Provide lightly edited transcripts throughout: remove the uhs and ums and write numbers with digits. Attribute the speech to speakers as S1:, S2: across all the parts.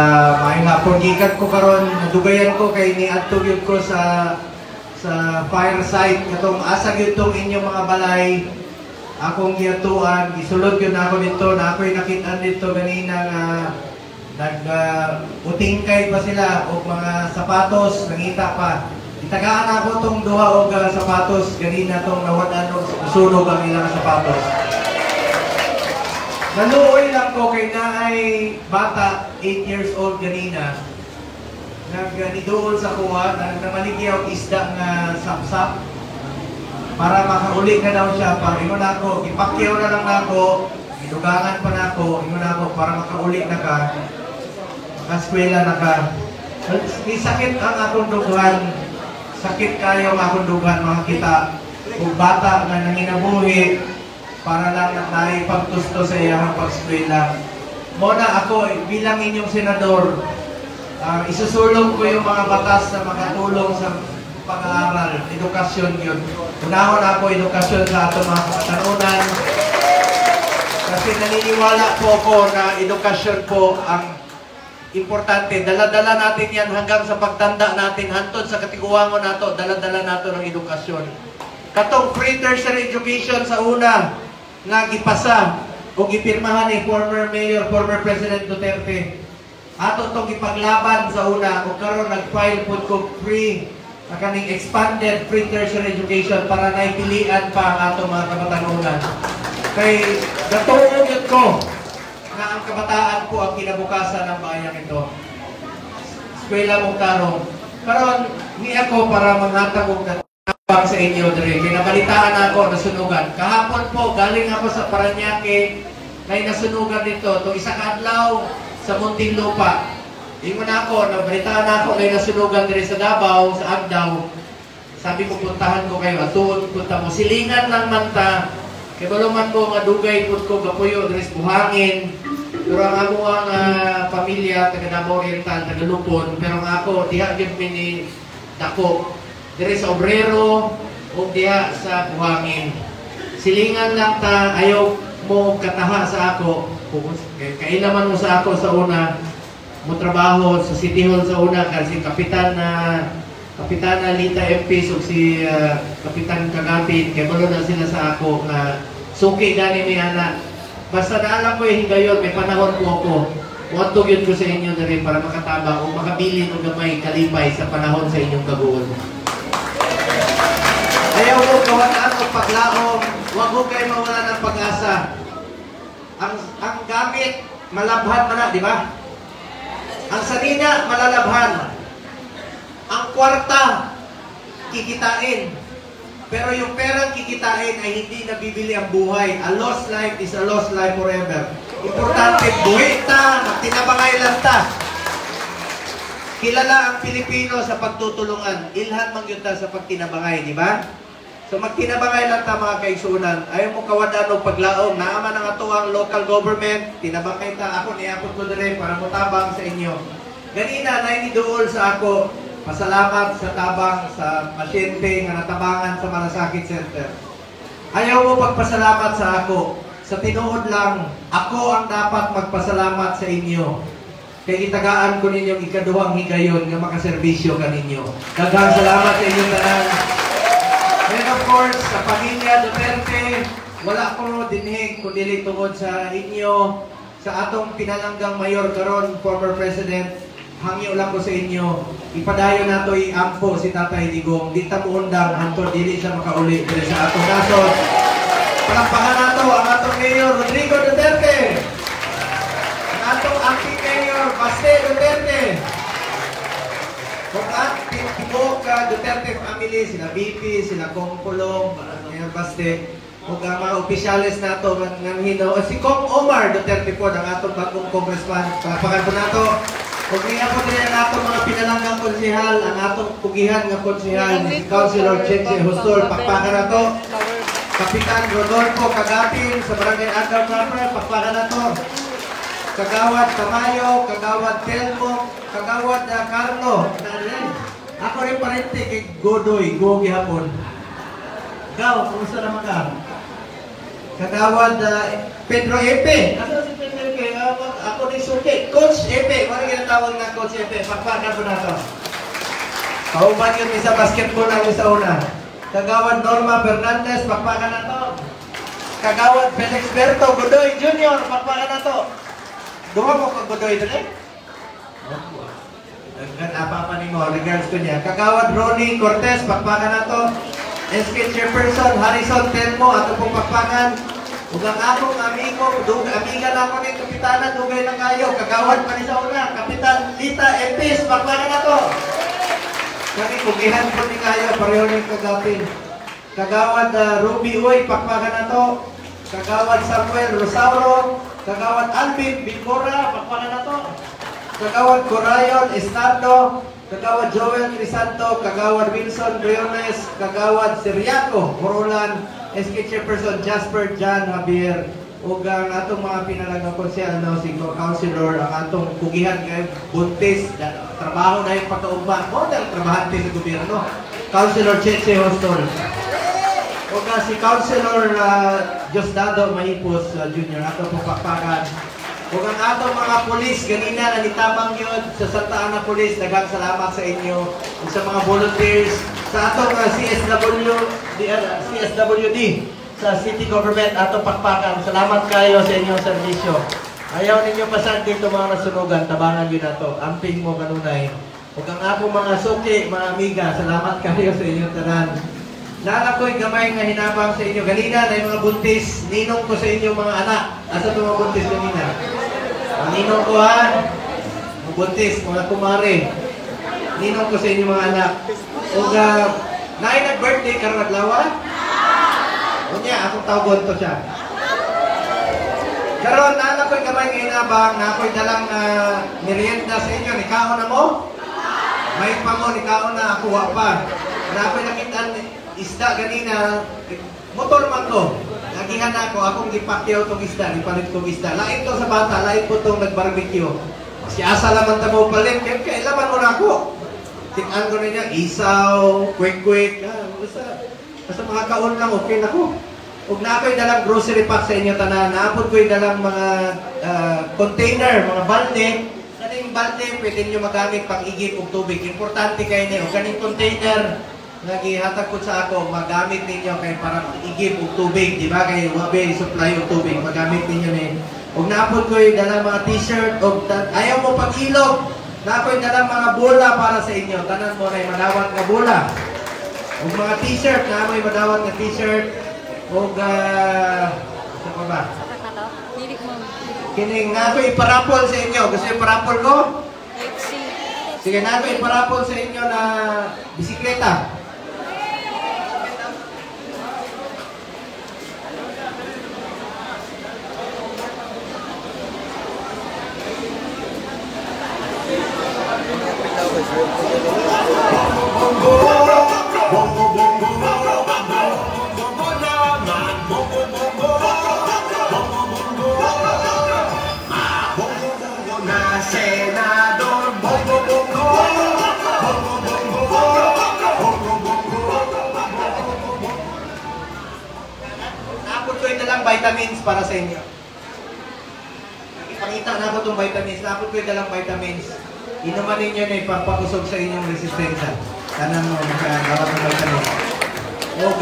S1: Maayong hapon gikan ko karon, nadugayan ko kay ni adto gyud ko sa fire site katong asa gyud tong inyong mga balay. Akong giatuan, gisulod gyud ako dito na ako'y nakita dito ganina nga utingkay pa sila og mga sapatos, nangita pa. Itagaan ako tong duha og sapatos ganina tong nawadan og sunog ang ilang sapatos. Naluoy lang ko kay naay bata, 8 years old ganina. Nagnidoon sa kuha, namaligyaw isda nga sapsap. Para makauli na daw siya, ingon ako, ipakyaw na lang ako, idugangan pa na ako, ingon ako, para makauli na ka, makaskwela na ka. Ni sakit ang akong dugan, sakit kayo ang akong dugan, makakita. Kung bata na nanginabuhi, para lang na pagtusto sa iyang pagskwela. Muna ako, bilang inyong senador, isusulong ko yung mga batas na makatulong sa pag-aaral, edukasyon yun. Unahon ako edukasyon sa ato mga katanunan. Kasi naniniwala po ako na edukasyon po ang importante. Dala-dala natin yan hanggang sa pagtanda natin, hantod sa katiguangon nato, dala-dala nato ng edukasyon. Katong free tertiary education sa una, nga gipasa o gipirmahan ni former Mayor, former President Duterte. Ato itong ipaglaban sa una, o karon nag-file po ko free na kaning expanded free tertiary education para naipilian pa ang ato mga kabatanunan. Kay natuog yun ko na ang kabataan po ang kinabukasan ng bayang ito. Eskwela mong tarong. Karon, ni ako para manghatag og sa inyo dire. Kinabalitaan ako nasunugan. Kahapon po galing ako sa Paranaque kay nasunugan dito to isa ka adlaw sa Muntinlupa. Ingon ako, nabalitaan ako kay nasunugan dire sa Davao, sa Agdao. Sabi ko puntahan ko kayo atuon punta mo silingan lang man ta. Kay baluman ko nga dugay pud ko gapuyo dire sa buhangin. Pero ang amo ang pamilya taga Davao Oriental, taga Lupon, pero nga ako diha gyud ni dako dire sa obrero o diha sa buhangin. Silingan lang ta, ayaw mo kataha sa ako. Kailaman mo sa ako sa una, mo trabaho sa City Hall sa una, kasi Kapitana Lita MP, so si Kapitan Kagapin, kaya malo na sila sa ako nga suki gani ni ana. Basta naalam ko yung higayon, may panahon po ako. Uwantog yun ko sa inyo na rin para makatabang o makabili ng gamay kalipay sa panahon sa inyong kaguon. Ayaw mo kawataan o paglaong, huwag mo kayo mawala ng pag-asa. Ang gamit, malabhan mo na, di ba? Ang sanina, malalabhan. Ang kwarta, kikitain. Pero yung perang kikitain ay hindi nabibili ang buhay. A lost life is a lost life forever. Importante, buhay ta, magtinabangay lang ta. Kilala ang Pilipino sa pagtutulungan. Ilhan man yun ta sa pagtinabangay, di ba? So magtinabangay lang ta mga kaigsunan. Ayaw mo kawadan o paglaom. Naaman ang atuang local government. Tinabangay ta. Ako niapot ko na rin para mutabang sa inyo. Ganina, nainidool sa ako. Pasalamat sa tabang sa pasyente nga natabangan sa Malasakit Center. Ayaw mo pagpasalamat sa ako. Sa tinuod lang, ako ang dapat magpasalamat sa inyo. Kaya itagaan ko ninyong ikaduhang higayon nga makaserbisyo ka ninyo. Daghang salamat sa inyong tanan. And of course, sa pamilya Duterte, wala ko dinhig kundi tungod sa inyo, sa atong pinalanggang mayor karon, former President, hangyo lang ko sa inyo, ipadayon nato i-ampo si Tatay Digong, di ta muundang, hantod dili siya makauli dire sa atong nasod. Palakpakan nato ang atong Mayor Rodrigo Duterte, ang atong acting Mayor Baste Duterte, kung ang tibok Duterte family, sila BP, sila Kongpulong, Mayor Baste, kung ang mga opisyalis nato ng hino, si Kong Omar Duterte po, ang atong bagong congressman, palakpakan po nato. Kung niya po din ang atong mga pinalanggang konsihal, ang atong pugihan ng konsihal, si Councilor Chenche Hustol, pakpakan na to. Kapitan Rodolfo Kagapin sa Barangay Agaw Proper, pakpakan na to. Kagawad Tamayo, Kagawad Telmo, Kagawad Carlo. Ako rin parente kay Godoy, Gogi hapon. Gaw, kumusta naman ka? Kagawad Pedro Epe. Asa si Pedro Epe? Ako ni Suki. Coach Epe, wala tawag na Coach Epe. Pagpakan po na to. Kauban yun sa basketball ang isa una. Kagawad Norma Fernandez, pagpakan na to. Kagawad Felix Berto Godoy Jr., pagpakan na to. Duha mo kag Godoy doon eh? Apa ni mo, regards ko niya. Kagawad Ronnie Cortez, pagpakan na to. SK Chairperson Harrison Telmo, ato pong pagpakan. Ugang akong amigo, amiga na ako ni Kapitana, dugay na kayo. Kagawad pa ni sa una, Kapitan Lita Epis, pagpakan na to. Kami kugihan po ni kayo, pareho rin kagapin. Kagawad Ruby Uy, pakpakan na to. Kagawad Samuel Rosauro. Kagawad Alvin Bicora, pakpakan na to. Kagawad Corayon Estardo. Kagawad Joel Crisanto. Kagawad Wilson Briones. Kagawad Siriaco Corolan. SK Chairperson Jasper Jan Javier. Ug ang atong mga pinalagang konsyal, si Councilor, ang atong kugihan kay buntis, trabaho na yung pagkaugma. Mo na trabahante sa gobyerno. Councilor Cheche Hostol. Ug si Councilor Diosdado Mahipos Jr. ato pong pakpakan. Ug ang atong mga pulis, ganina na nitabang yun sa Santa Ana Police, daghang salamat sa inyo. Ug sa mga volunteers, sa atong CSWD, sa city government, atong pakpakan. Salamat kayo sa inyong serbisyo. Ayaw ninyo pasag dito mga nasunugan, tabangan yun na to. Amping mo kanunay. Ug ang akong mga suki, mga amiga, salamat kayo sa inyong tanan. Nala ko'y gamay nga hinabang sa inyo. Ganina na yung mga buntis, ninong ko sa inyong mga anak. Asa itong mga buntis ganina? Ninong ko ha, mga buntis, mga kumare. Ninong ko sa inyong mga anak. Ug naay nag-birthday karong adlaw? Unya, akong tawgon to siya. Karon na ako'y kamay ngayon abang, na ako'y dalang merienda sa inyo. Nikaon na mo? May pa mo, nikaon na, ako pa. Na ako'y nakitaan isda ganina, motor man to. Nagihan ako, akong gipakyaw tong isda, gipalit tong isda. Lain to sa bata, lain po tong nag-barbecue. Si asa laman tamo palit, kaya laman mo na ako. Tikaan ko na niya, isaw, quick-quick, basta mga kaon lang, okay na ko. Huwag na ako'y dalang grocery pack sa inyo tanan. Naapod ko'y dalang mga container, mga balde. Kaning balde, pwede nyo magamit pang igip o tubig. Importante kayo niyo. Kaning container, nagihatag ko sa ako, magamit ninyo kayo para igip o tubig. Diba? Kayo, wabi, supply o tubig. Magamit ninyo niyo. Huwag naapod ko'y dalang mga t-shirt. Ayaw mo pag-ilog. Naapod dalang mga bola para sa inyo. Tanan mo na madawat nga bola. Huwag mga t-shirt, naamoy madawat nga t-shirt. Huwag, ano pa ba? Kining, nga ako iparapol sa inyo. Gusto yung parapol ko? Sige, nga ako iparapol sa inyo na bisikleta. Vitamins para sa inyo. Ipakita na ako itong vitamins. Napot ko yung dalang vitamins. Inuman ninyo na ipapakusog sa inyong resistensya. Tanan mo magkagawa ng vitamins. O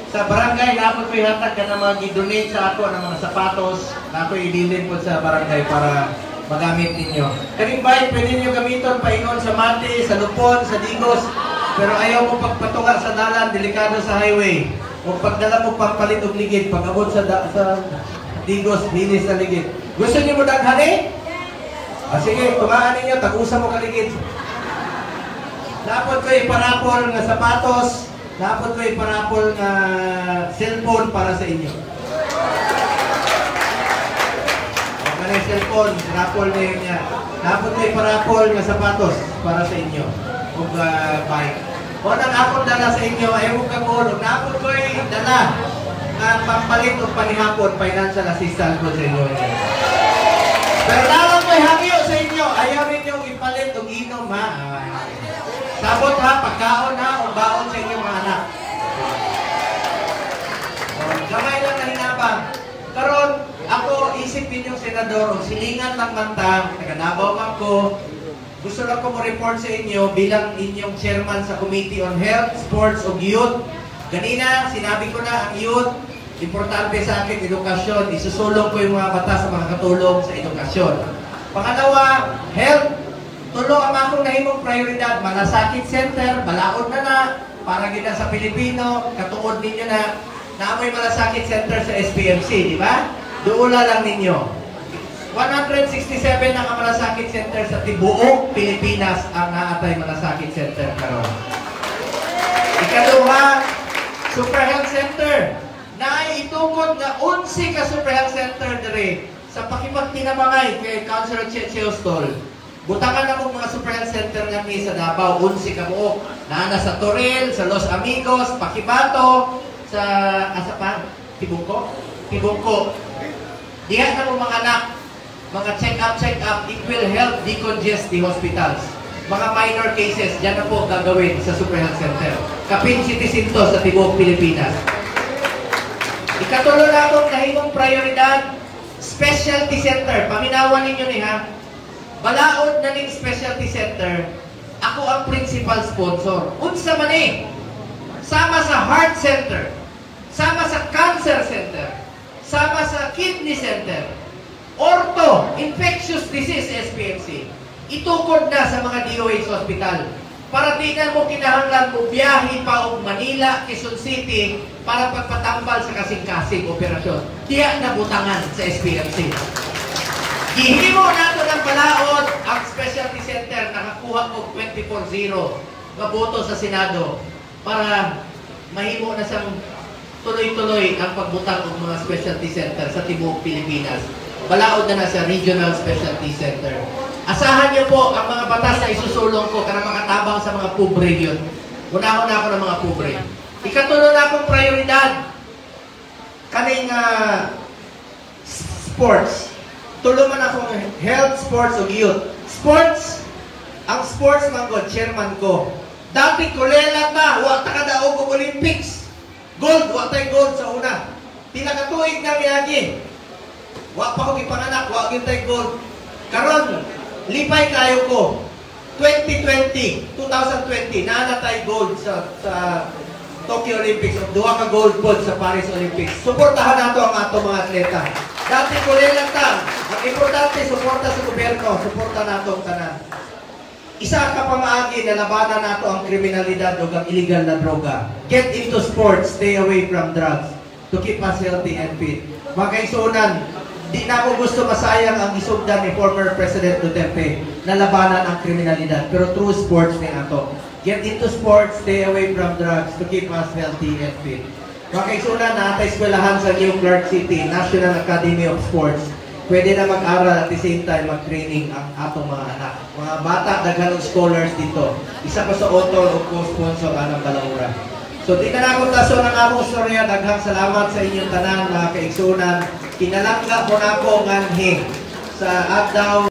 S1: sa barangay, napot ko yung hatag ka na mga gidonate sa ako ng mga sapatos. Na ako ililin po sa barangay para magamit ninyo. Karing bike, pwede nyo gamiton paingon sa mati, sa lupon, sa digos. Pero ayaw mo pagpatunga sa dalan, delikado sa highway. O pagdala mo pampalit og ligid, pag-abot sa digos, linis na ligid. Gusto niyo mo daghani? Sige, tumaan ninyo, tag-usa mo kaligid. Napot ko iparapol nga sapatos, napot ko iparapol nga cellphone para sa inyo. O ganun cellphone, rapol na yun niya. Napot ko iparapol nga sapatos para sa inyo. O bike. O nang akong dala sa inyo, ayaw ka mo, napot ko'y dala ang pampalit o panihapon, financial assistance ko sa inyo. Pero nalang ko'y hangyo sa inyo, ayaw rin yung ipalit o inom ha. Sabot ha, pagkaon ha, o baon sa inyo mga anak. O, gamay lang na hinabang. Karon, ako isip ninyong senador o silingan ng mantang, taga-Davao man ko, gusto lang ko mo-report sa inyo bilang inyong chairman sa Committee on Health, Sports o Youth. Ganina, sinabi ko na ang youth, importante sa akin edukasyon. Isusulong ko yung mga batas sa mga katulong sa edukasyon. Pangalawa, health. Tulo ang akong nahimong prioridad. Malasakit Center, balaod na para gina sa Pilipino, katuod ninyo na naamoy Malasakit Center sa SPMC, di ba? Duula lang ninyo. 167 na ang Malasakit Center sa tibuok Pilipinas ang naatay Malasakit Center karon. Ikaduha, Super Health Center. Naitukod nga 11 ka Super Health Center dire sa pakipagtinabangay kay Councilor Cheche Ostol. Butangan na mga Super Health Center nga sa Davao, 11 ka buok. Naana sa Toril, sa Los Amigos, Pakibato, sa asa pa? Tibungko? Tibungko. Diha na mga anak, mga check-up, it will help decongest the hospitals. Mga minor cases, dyan na po gagawin sa Super Health Center. Kapin City Sinto sa Tibok, Pilipinas. Ikatulo na akong nahimong prioridad, Specialty Center. Paminawan ninyo ni ha. Balaod na ning Specialty Center, ako ang principal sponsor. Unsa man eh, sama sa Heart Center, sama sa Cancer Center, sama sa Kidney Center, Ortho, Infectious Disease SPMC, itukod na sa mga DOH Hospital. Para di na mo kinahanglan mo biyahe pa og Manila, Quezon City para pagpatambal sa kasing-kasing operasyon. Diya na butangan sa SPMC. Gihimo nato ng balaod ang Specialty Center, nakakuha og 24-0 nga boto sa Senado para mahimo na siyang tuloy-tuloy ang pagbutang ng mga Specialty Center sa tibuok Pilipinas. Balaod na sa Regional Specialty Center. Asahan niyo po ang mga batas na isusulong ko para makatabang sa mga pobre yun. Unahon na ako ng mga pobre. Ikatulo na akong prioridad. Kaning sports. Tulo man akong health, sports, o youth. Sports, ang sports man ko, chairman ko. Dati kulela ta, wa ta kadaog og Olympics. Gold, wa tay gold sa una. Tinakatuig na miyagi. Wa pa ko gipanganak, wa gyud tay gold. Karon, lipay kayo ko. 2020, naana tay gold sa Tokyo Olympics. Duha ka gold pod sa Paris Olympics. Suportahan nato ang ato mga atleta. Dati kulela ta. Ang importante, suporta sa gobyerno, suporta nato ang tanan. Isa ka pamaagi na labanan nato ang kriminalidad o ang illegal na droga. Get into sports, stay away from drugs to keep us healthy and fit. Mga kaisunan, di na ako gusto masayang ang isugdan ni former President Duterte na labanan ang kriminalidad. Pero through sports ni ato. Get into sports, stay away from drugs to keep us healthy and fit. Mga kaisunan, naatay eskwelahan sa New Clark City, National Academy of Sports. Pwede na mag-aral at the same time mag-training ang atong mga anak. Mga bata, daghan scholars dito. Isa pa sa author o co-sponsor ng Balaura. So, di na akong taso ng among storya. Daghang salamat sa inyong tanan, mga kaigsunan. Kinalangga po na ako nganhi sa Adlaw